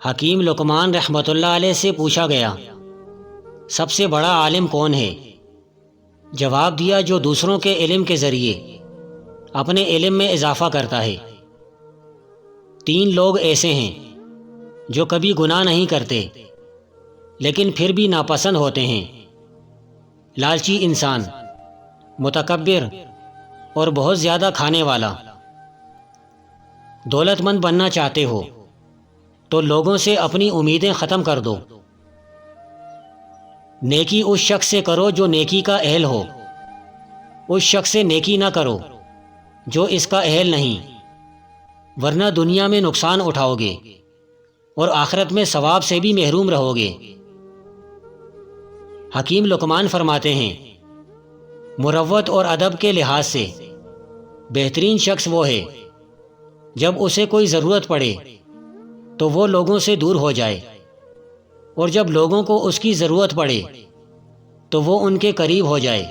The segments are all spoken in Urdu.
حکیم لقمان رحمۃ اللہ علیہ سے پوچھا گیا، سب سے بڑا عالم کون ہے؟ جواب دیا، جو دوسروں کے علم کے ذریعے اپنے علم میں اضافہ کرتا ہے۔ 3 لوگ ایسے ہیں جو کبھی گناہ نہیں کرتے لیکن پھر بھی ناپسند ہوتے ہیں: لالچی انسان، متکبر اور بہت زیادہ کھانے والا۔ دولت مند بننا چاہتے ہو تو لوگوں سے اپنی امیدیں ختم کر دو۔ نیکی اس شخص سے کرو جو نیکی کا اہل ہو، اس شخص سے نیکی نہ کرو جو اس کا اہل نہیں، ورنہ دنیا میں نقصان اٹھاؤ گے اور آخرت میں ثواب سے بھی محروم رہو گے۔ حکیم لقمان فرماتے ہیں، مروت اور ادب کے لحاظ سے بہترین شخص وہ ہے جب اسے کوئی ضرورت پڑے تو وہ لوگوں سے دور ہو جائے، اور جب لوگوں کو اس کی ضرورت پڑے تو وہ ان کے قریب ہو جائے۔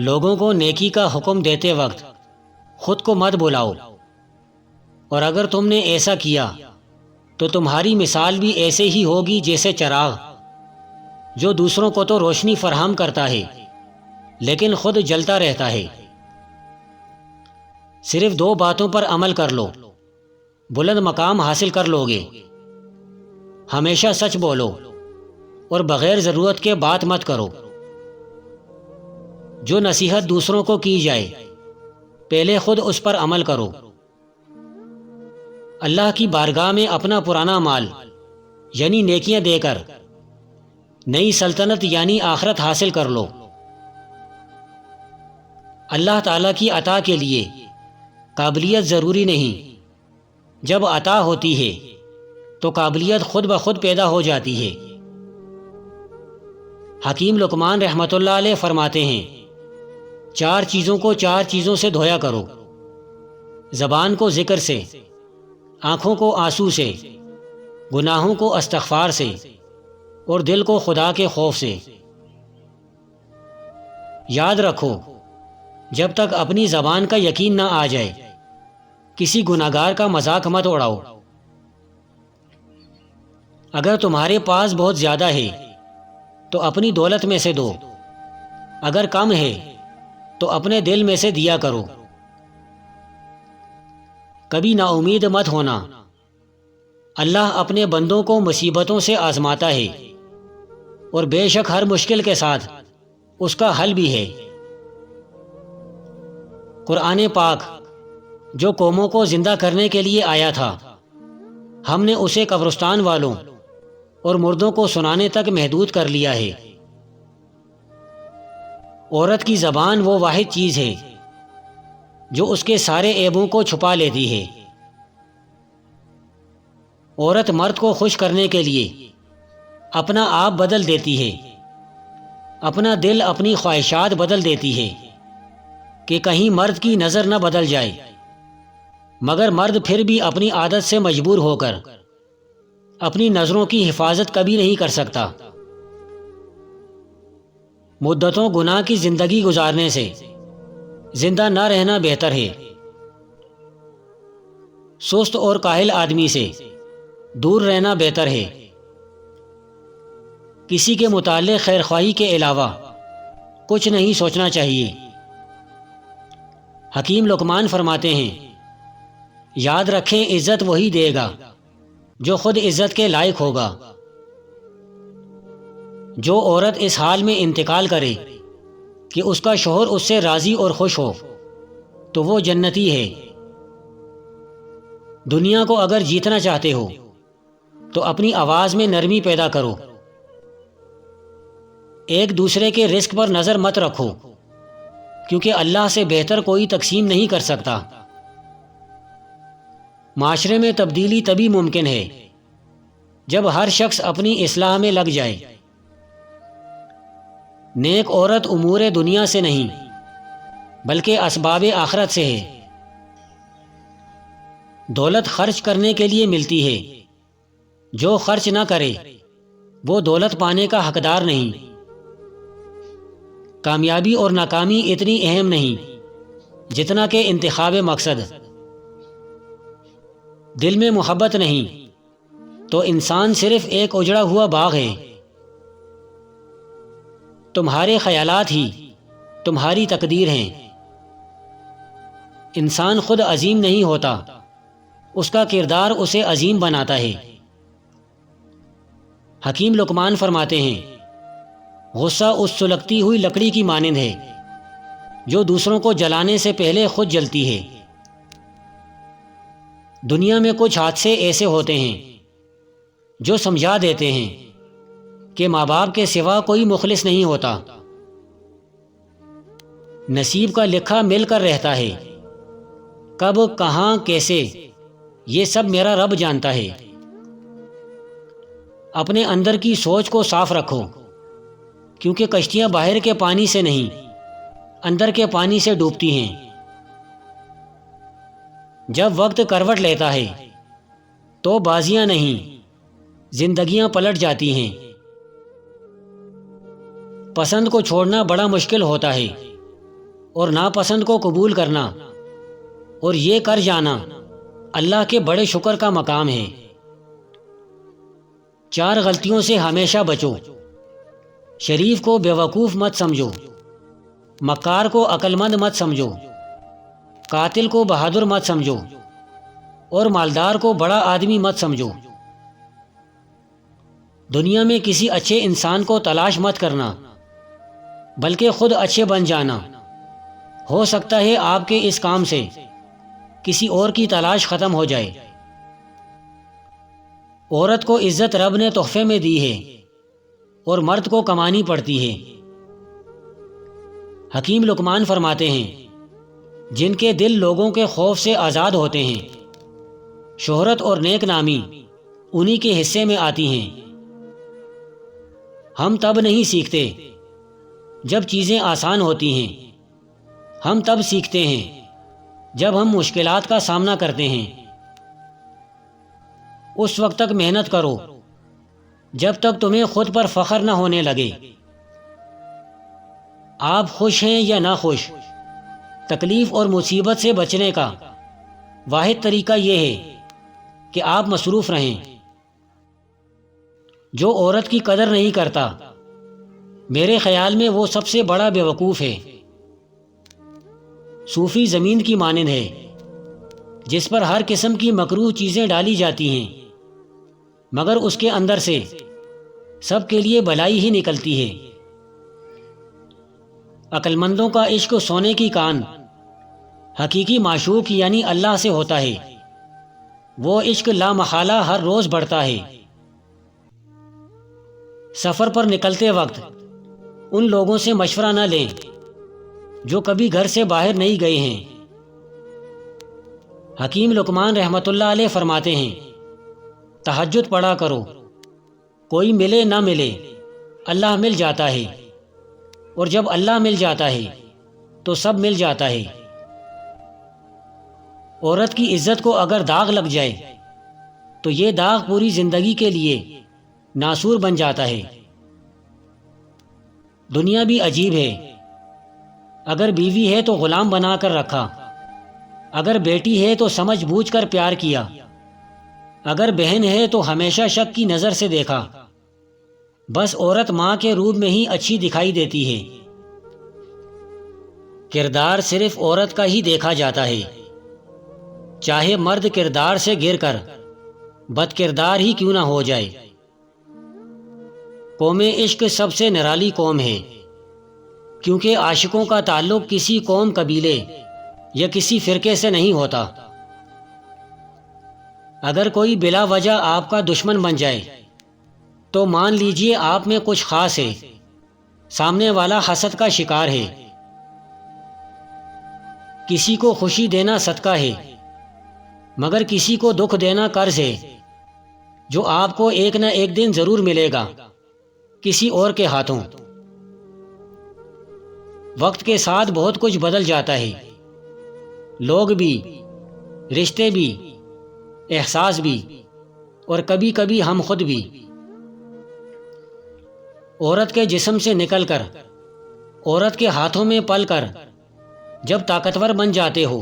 لوگوں کو نیکی کا حکم دیتے وقت خود کو مت بلاؤ، اور اگر تم نے ایسا کیا تو تمہاری مثال بھی ایسے ہی ہوگی جیسے چراغ جو دوسروں کو تو روشنی فراہم کرتا ہے لیکن خود جلتا رہتا ہے۔ صرف 2 باتوں پر عمل کر لو، بلند مقام حاصل کر لو گے۔ ہمیشہ سچ بولو اور بغیر ضرورت کے بات مت کرو۔ جو نصیحت دوسروں کو کی جائے پہلے خود اس پر عمل کرو۔ اللہ کی بارگاہ میں اپنا پرانا مال یعنی نیکیاں دے کر نئی سلطنت یعنی آخرت حاصل کر لو۔ اللہ تعالیٰ کی عطا کے لیے قابلیت ضروری نہیں، جب عطا ہوتی ہے تو قابلیت خود بخود پیدا ہو جاتی ہے۔ حکیم لقمان رحمۃ اللہ علیہ فرماتے ہیں، 4 چیزوں کو 4 چیزوں سے دھویا کرو: زبان کو ذکر سے، آنکھوں کو آنسو سے، گناہوں کو استغفار سے، اور دل کو خدا کے خوف سے۔ یاد رکھو، جب تک اپنی زبان کا یقین نہ آ جائے کسی گناہگار کا مذاق مت اڑاؤ۔ اگر تمہارے پاس بہت زیادہ ہے تو اپنی دولت میں سے دو، اگر کم ہے تو اپنے دل میں سے دیا کرو۔ کبھی نا امید مت ہونا، اللہ اپنے بندوں کو مصیبتوں سے آزماتا ہے، اور بے شک ہر مشکل کے ساتھ اس کا حل بھی ہے۔ قرآن پاک جو قوموں کو زندہ کرنے کے لیے آیا تھا، ہم نے اسے قبرستان والوں اور مردوں کو سنانے تک محدود کر لیا ہے۔ عورت کی زبان وہ واحد چیز ہے جو اس کے سارے عیبوں کو چھپا لیتی ہے۔ عورت مرد کو خوش کرنے کے لیے اپنا آپ بدل دیتی ہے، اپنا دل، اپنی خواہشات بدل دیتی ہے کہ کہیں مرد کی نظر نہ بدل جائے، مگر مرد پھر بھی اپنی عادت سے مجبور ہو کر اپنی نظروں کی حفاظت کبھی نہیں کر سکتا۔ مدتوں گناہ کی زندگی گزارنے سے زندہ نہ رہنا بہتر ہے۔ سست اور کاہل آدمی سے دور رہنا بہتر ہے۔ کسی کے متعلق خیرخواہی کے علاوہ کچھ نہیں سوچنا چاہیے۔ حکیم لقمان فرماتے ہیں، یاد رکھیں، عزت وہی دے گا جو خود عزت کے لائق ہوگا۔ جو عورت اس حال میں انتقال کرے کہ اس کا شوہر اس سے راضی اور خوش ہو تو وہ جنتی ہے۔ دنیا کو اگر جیتنا چاہتے ہو تو اپنی آواز میں نرمی پیدا کرو۔ ایک دوسرے کے رزق پر نظر مت رکھو، کیونکہ اللہ سے بہتر کوئی تقسیم نہیں کر سکتا۔ معاشرے میں تبدیلی تبھی ممکن ہے جب ہر شخص اپنی اصلاح میں لگ جائے۔ نیک عورت امور دنیا سے نہیں بلکہ اسباب آخرت سے ہے۔ دولت خرچ کرنے کے لیے ملتی ہے، جو خرچ نہ کرے وہ دولت پانے کا حقدار نہیں۔ کامیابی اور ناکامی اتنی اہم نہیں جتنا کہ انتخاب مقصد۔ دل میں محبت نہیں تو انسان صرف ایک اجڑا ہوا باغ ہے۔ تمہارے خیالات ہی تمہاری تقدیر ہیں۔ انسان خود عظیم نہیں ہوتا، اس کا کردار اسے عظیم بناتا ہے۔ حکیم لقمان فرماتے ہیں، غصہ اس سلگتی ہوئی لکڑی کی مانند ہے جو دوسروں کو جلانے سے پہلے خود جلتی ہے۔ دنیا میں کچھ حادثے ایسے ہوتے ہیں جو سمجھا دیتے ہیں کہ ماں باپ کے سوا کوئی مخلص نہیں ہوتا۔ نصیب کا لکھا مل کر رہتا ہے، کب کہاں کیسے یہ سب میرا رب جانتا ہے۔ اپنے اندر کی سوچ کو صاف رکھو، کیونکہ کشتیاں باہر کے پانی سے نہیں اندر کے پانی سے ڈوبتی ہیں۔ جب وقت کروٹ لیتا ہے تو بازیاں نہیں زندگیاں پلٹ جاتی ہیں۔ پسند کو چھوڑنا بڑا مشکل ہوتا ہے اور ناپسند کو قبول کرنا اور یہ کر جانا اللہ کے بڑے شکر کا مقام ہے۔ 4 غلطیوں سے ہمیشہ بچو۔ شریف کو بیوقوف مت سمجھو، مکار کو عقل مند مت سمجھو، قاتل کو بہادر مت سمجھو اور مالدار کو بڑا آدمی مت سمجھو۔ دنیا میں کسی اچھے انسان کو تلاش مت کرنا، بلکہ خود اچھے بن جانا۔ ہو سکتا ہے آپ کے اس کام سے کسی اور کی تلاش ختم ہو جائے۔ عورت کو عزت رب نے تحفے میں دی ہے اور مرد کو کمانی پڑتی ہے۔ حکیم لقمان فرماتے ہیں، جن کے دل لوگوں کے خوف سے آزاد ہوتے ہیں، شہرت اور نیک نامی انہی کے حصے میں آتی ہیں۔ ہم تب نہیں سیکھتے جب چیزیں آسان ہوتی ہیں، ہم تب سیکھتے ہیں جب ہم مشکلات کا سامنا کرتے ہیں۔ اس وقت تک محنت کرو جب تک تمہیں خود پر فخر نہ ہونے لگے۔ آپ خوش ہیں یا نہ خوش، تکلیف اور مصیبت سے بچنے کا واحد طریقہ یہ ہے کہ آپ مصروف رہیں۔ جو عورت کی قدر نہیں کرتا، میرے خیال میں وہ سب سے بڑا بیوقوف ہے۔ صوفی زمین کی مانند ہے جس پر ہر قسم کی مکروہ چیزیں ڈالی جاتی ہیں، مگر اس کے اندر سے سب کے لیے بھلائی ہی نکلتی ہے۔ عقل مندوں کا عشق سونے کی کان حقیقی معشوق یعنی اللہ سے ہوتا ہے۔ وہ عشق لا محالہ ہر روز بڑھتا ہے۔ سفر پر نکلتے وقت ان لوگوں سے مشورہ نہ لیں جو کبھی گھر سے باہر نہیں گئے ہیں۔ حکیم لقمان رحمۃ اللہ علیہ فرماتے ہیں، تہجد پڑھا کرو، کوئی ملے نہ ملے اللہ مل جاتا ہے، اور جب اللہ مل جاتا ہے تو سب مل جاتا ہے۔ عورت کی عزت کو اگر داغ لگ جائے تو یہ داغ پوری زندگی کے لیے ناسور بن جاتا ہے۔ دنیا بھی عجیب ہے، اگر بیوی ہے تو غلام بنا کر رکھا، اگر بیٹی ہے تو سمجھ بوجھ کر پیار کیا، اگر بہن ہے تو ہمیشہ شک کی نظر سے دیکھا۔ بس عورت ماں کے روپ میں ہی اچھی دکھائی دیتی ہے۔ کردار صرف عورت کا ہی دیکھا جاتا ہے، چاہے مرد کردار سے گر کر بد کردار ہی کیوں نہ ہو جائے۔ قوم عشق سب سے نرالی قوم ہے، کیونکہ عاشقوں کا تعلق کسی قوم، قبیلے یا کسی فرقے سے نہیں ہوتا۔ اگر کوئی بلا وجہ آپ کا دشمن بن جائے تو مان لیجئے آپ میں کچھ خاص ہے، سامنے والا حسد کا شکار ہے۔ کسی کو خوشی دینا صدقہ ہے، مگر کسی کو دکھ دینا قرض ہے، جو آپ کو ایک نہ ایک دن ضرور ملے گا کسی اور کے ہاتھوں۔ وقت کے ساتھ بہت کچھ بدل جاتا ہے، لوگ بھی، رشتے بھی، احساس بھی، اور کبھی کبھی ہم خود بھی۔ عورت کے جسم سے نکل کر عورت کے ہاتھوں میں پل کر جب طاقتور بن جاتے ہو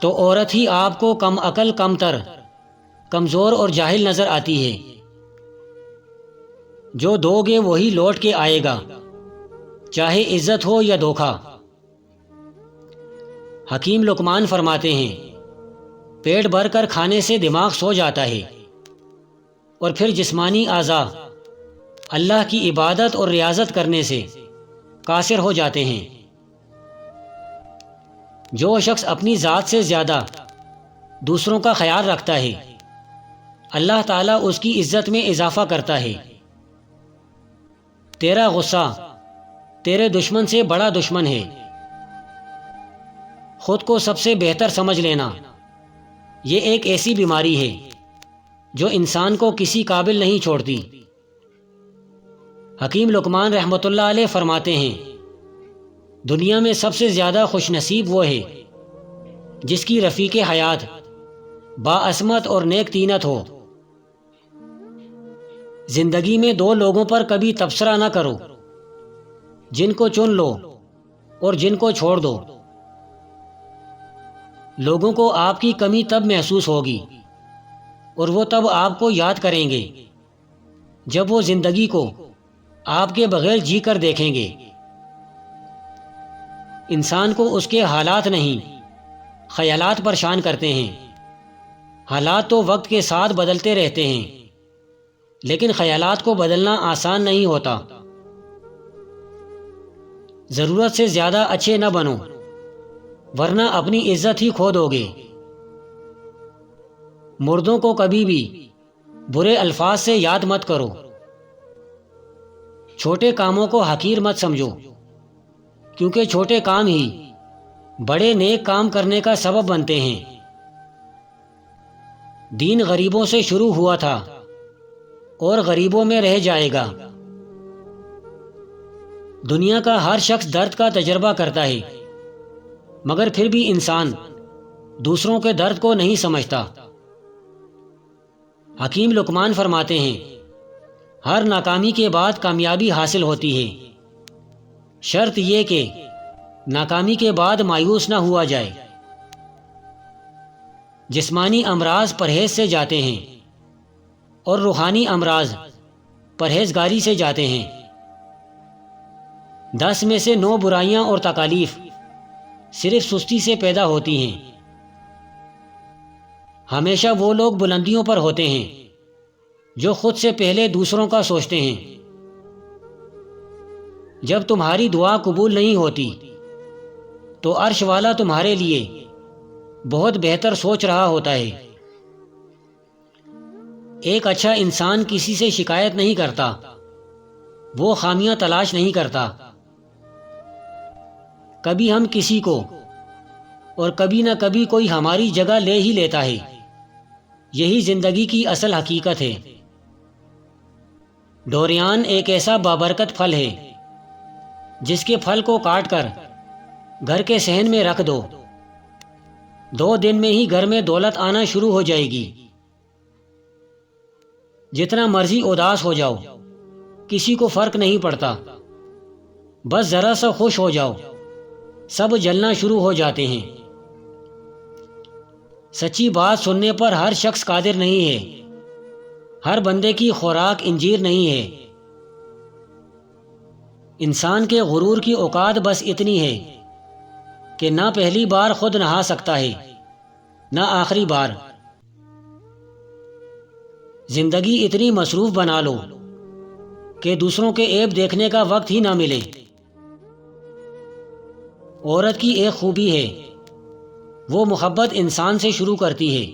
تو عورت ہی آپ کو کم عقل، کم تر کمزور اور جاہل نظر آتی ہے۔ جو دو گے وہی لوٹ کے آئے گا، چاہے عزت ہو یا دھوکہ۔ حکیم لقمان فرماتے ہیں، پیٹ بھر کر کھانے سے دماغ سو جاتا ہے، اور پھر جسمانی اعضاء اللہ کی عبادت اور ریاضت کرنے سے قاصر ہو جاتے ہیں۔ جو شخص اپنی ذات سے زیادہ دوسروں کا خیال رکھتا ہے، اللہ تعالیٰ اس کی عزت میں اضافہ کرتا ہے۔ تیرا غصہ تیرے دشمن سے بڑا دشمن ہے۔ خود کو سب سے بہتر سمجھ لینا یہ ایک ایسی بیماری ہے جو انسان کو کسی قابل نہیں چھوڑتی۔ حکیم لقمان رحمۃ اللہ علیہ فرماتے ہیں، دنیا میں سب سے زیادہ خوش نصیب وہ ہے جس کی رفیق حیات باعصمت اور نیک طینت ہو۔ زندگی میں دو لوگوں پر کبھی تبصرہ نہ کرو، جن کو چن لو اور جن کو چھوڑ دو۔ لوگوں کو آپ کی کمی تب محسوس ہوگی اور وہ تب آپ کو یاد کریں گے جب وہ زندگی کو آپ کے بغیر جی کر دیکھیں گے۔ انسان کو اس کے حالات نہیں خیالات پریشان کرتے ہیں۔ حالات تو وقت کے ساتھ بدلتے رہتے ہیں، لیکن خیالات کو بدلنا آسان نہیں ہوتا۔ ضرورت سے زیادہ اچھے نہ بنو، ورنہ اپنی عزت ہی کھو دو گے۔ مردوں کو کبھی بھی برے الفاظ سے یاد مت کرو۔ چھوٹے کاموں کو حقیر مت سمجھو، کیونکہ چھوٹے کام ہی بڑے نیک کام کرنے کا سبب بنتے ہیں۔ دین غریبوں سے شروع ہوا تھا اور غریبوں میں رہ جائے گا۔ دنیا کا ہر شخص درد کا تجربہ کرتا ہے، مگر پھر بھی انسان دوسروں کے درد کو نہیں سمجھتا۔ حکیم لقمان فرماتے ہیں، ہر ناکامی کے بعد کامیابی حاصل ہوتی ہے، شرط یہ کہ ناکامی کے بعد مایوس نہ ہوا جائے۔ جسمانی امراض پرہیز سے جاتے ہیں اور روحانی امراض پرہیزگاری سے جاتے ہیں۔ 10 میں سے 9 برائیاں اور تکالیف صرف سستی سے پیدا ہوتی ہیں۔ ہمیشہ وہ لوگ بلندیوں پر ہوتے ہیں جو خود سے پہلے دوسروں کا سوچتے ہیں۔ جب تمہاری دعا قبول نہیں ہوتی تو عرش والا تمہارے لیے بہت بہتر سوچ رہا ہوتا ہے۔ ایک اچھا انسان کسی سے شکایت نہیں کرتا، وہ خامیاں تلاش نہیں کرتا۔ کبھی ہم کسی کو اور کبھی نہ کبھی کوئی ہماری جگہ لے ہی لیتا ہے۔ یہی زندگی کی اصل حقیقت ہے۔ ڈوریان ایک ایسا بابرکت پھل ہے جس کے پھل کو کاٹ کر گھر کے صحن میں رکھ دو، 2 دن میں ہی گھر میں دولت آنا شروع ہو جائے گی۔ جتنا مرضی اداس ہو جاؤ، کسی کو فرق نہیں پڑتا، بس ذرا سا خوش ہو جاؤ، سب جلنا شروع ہو جاتے ہیں۔ سچی بات سننے پر ہر شخص قادر نہیں ہے، ہر بندے کی خوراک انجیر نہیں ہے۔ انسان کے غرور کی اوقات بس اتنی ہے کہ نہ پہلی بار خود نہا سکتا ہے نہ آخری بار۔ زندگی اتنی مصروف بنا لو کہ دوسروں کے عیب دیکھنے کا وقت ہی نہ ملے۔ عورت کی ایک خوبی ہے، وہ محبت انسان سے شروع کرتی ہے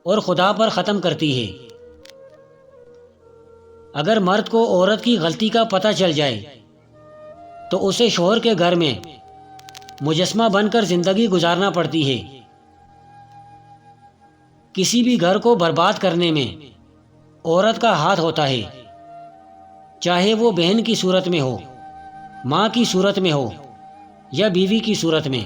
اور خدا پر ختم کرتی ہے۔ اگر مرد کو عورت کی غلطی کا پتہ چل جائے تو اسے شوہر کے گھر میں مجسمہ بن کر زندگی گزارنا پڑتی ہے۔ کسی بھی گھر کو برباد کرنے میں عورت کا ہاتھ ہوتا ہے، چاہے وہ بہن کی صورت میں ہو، ماں کی صورت میں ہو یا بیوی کی صورت میں۔